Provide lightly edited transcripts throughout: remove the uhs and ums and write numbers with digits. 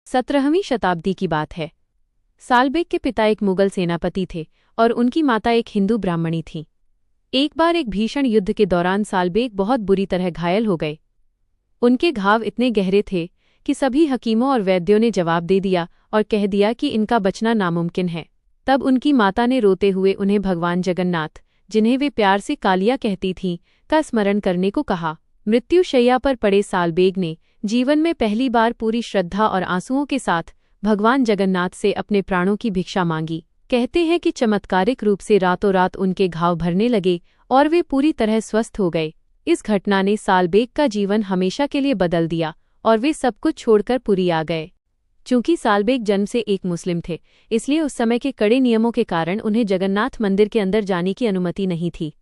17वीं शताब्दी की बात है। सालबेग के पिता एक मुगल सेनापति थे और उनकी माता एक हिंदू ब्राह्मणी थीं। एक बार एक भीषण युद्ध के दौरान सालबेग बहुत बुरी तरह घायल हो गए। उनके घाव इतने गहरे थे कि सभी हकीमों और वैद्यों ने जवाब दे दिया और कह दिया कि इनका बचना नामुमकिन है। तब उनकी माता ने रोते हुए उन्हें भगवान जगन्नाथ, जिन्हें वे प्यार से कालिया कहती थीं, का स्मरण करने को कहा। मृत्युशैया पर पड़े सालबेग ने जीवन में पहली बार पूरी श्रद्धा और आंसुओं के साथ भगवान जगन्नाथ से अपने प्राणों की भिक्षा मांगी। कहते हैं कि चमत्कारिक रूप से रातों रात उनके घाव भरने लगे और वे पूरी तरह स्वस्थ हो गए। इस घटना ने सालबेग का जीवन हमेशा के लिए बदल दिया और वे सब कुछ छोड़कर पुरी आ गए। चूंकि सालबेग जन्म से एक मुस्लिम थे, इसलिए उस समय के कड़े नियमों के कारण उन्हें जगन्नाथ मंदिर के अंदर जाने की अनुमति नहीं थी।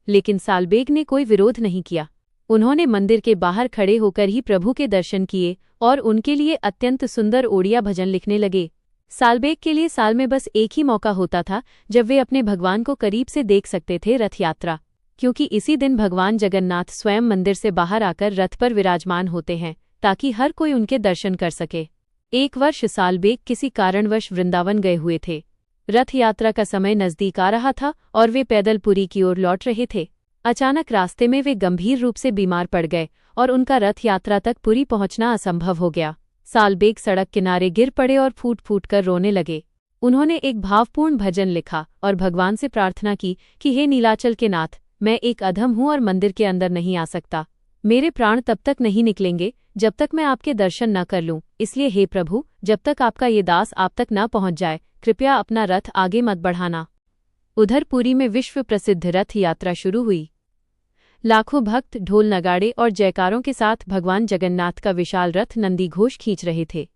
लेकिन सालबेग ने कोई विरोध नहीं किया। उन्होंने मंदिर के बाहर खड़े होकर ही प्रभु के दर्शन किए और उनके लिए अत्यंत सुंदर ओड़िया भजन लिखने लगे। सालबेग के लिए साल में बस एक ही मौका होता था जब वे अपने भगवान को करीब से देख सकते थे, रथ यात्रा, क्योंकि इसी दिन भगवान जगन्नाथ स्वयं मंदिर से बाहर आकर रथ पर विराजमान होते हैं ताकि हर कोई उनके दर्शन कर सके। एक वर्ष सालबेग किसी कारणवश वृंदावन गए हुए थे। रथ यात्रा का समय नजदीक आ रहा था और वे पैदल पुरी की ओर लौट रहे थे। अचानक रास्ते में वे गंभीर रूप से बीमार पड़ गए और उनका रथ यात्रा तक पुरी पहुंचना असंभव हो गया। सालबेग सड़क किनारे गिर पड़े और फूट फूट कर रोने लगे। उन्होंने एक भावपूर्ण भजन लिखा और भगवान से प्रार्थना की कि हे नीलाचल के नाथ, मैं एक अधम हूँ और मंदिर के अंदर नहीं आ सकता। मेरे प्राण तब तक नहीं निकलेंगे जब तक मैं आपके दर्शन न कर लूं। इसलिए हे प्रभु, जब तक आपका ये दास आप तक न पहुंच जाए, कृपया अपना रथ आगे मत बढ़ाना। उधर पुरी में विश्व प्रसिद्ध रथ यात्रा शुरू हुई। लाखों भक्त ढोल नगाड़े और जयकारों के साथ भगवान जगन्नाथ का विशाल रथ नंदी घोष खींच रहे थे।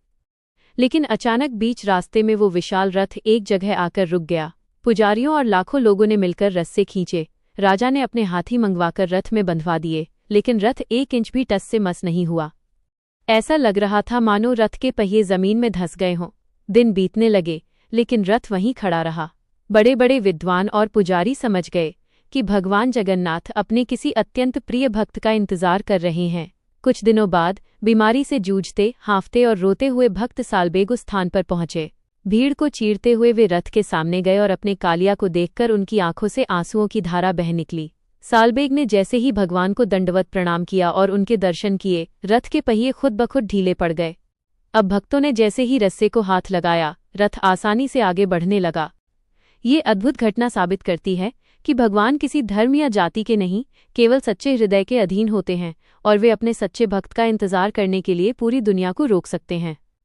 लेकिन अचानक बीच रास्ते में वो विशाल रथ एक जगह आकर रुक गया। पुजारियों और लाखों लोगों ने मिलकर रस्से खींचे। राजा ने अपने हाथी मंगवाकर रथ में बंधवा दिए, लेकिन रथ 1 इंच भी टस से मस नहीं हुआ। ऐसा लग रहा था मानो रथ के पहिए जमीन में धंस गए हों। दिन बीतने लगे, लेकिन रथ वहीं खड़ा रहा। बड़े बड़े विद्वान और पुजारी समझ गए कि भगवान जगन्नाथ अपने किसी अत्यंत प्रिय भक्त का इंतजार कर रहे हैं। कुछ दिनों बाद बीमारी से जूझते, हांफते और रोते हुए भक्त सालबेग उस स्थान पर पहुंचे। भीड़ को चीरते हुए वे रथ के सामने गए और अपने कालिया को देखकर उनकी आंखों से आंसुओं की धारा बह निकली। सालबेग ने जैसे ही भगवान को दंडवत प्रणाम किया और उनके दर्शन किए, रथ के पहिए खुद ब खुद ढीले पड़ गए। अब भक्तों ने जैसे ही रस्से को हाथ लगाया, रथ आसानी से आगे बढ़ने लगा। ये अद्भुत घटना साबित करती है कि भगवान किसी धर्म या जाति के नहीं, केवल सच्चे हृदय के अधीन होते हैं और वे अपने सच्चे भक्त का इंतजार करने के लिए पूरी दुनिया को रोक सकते हैं।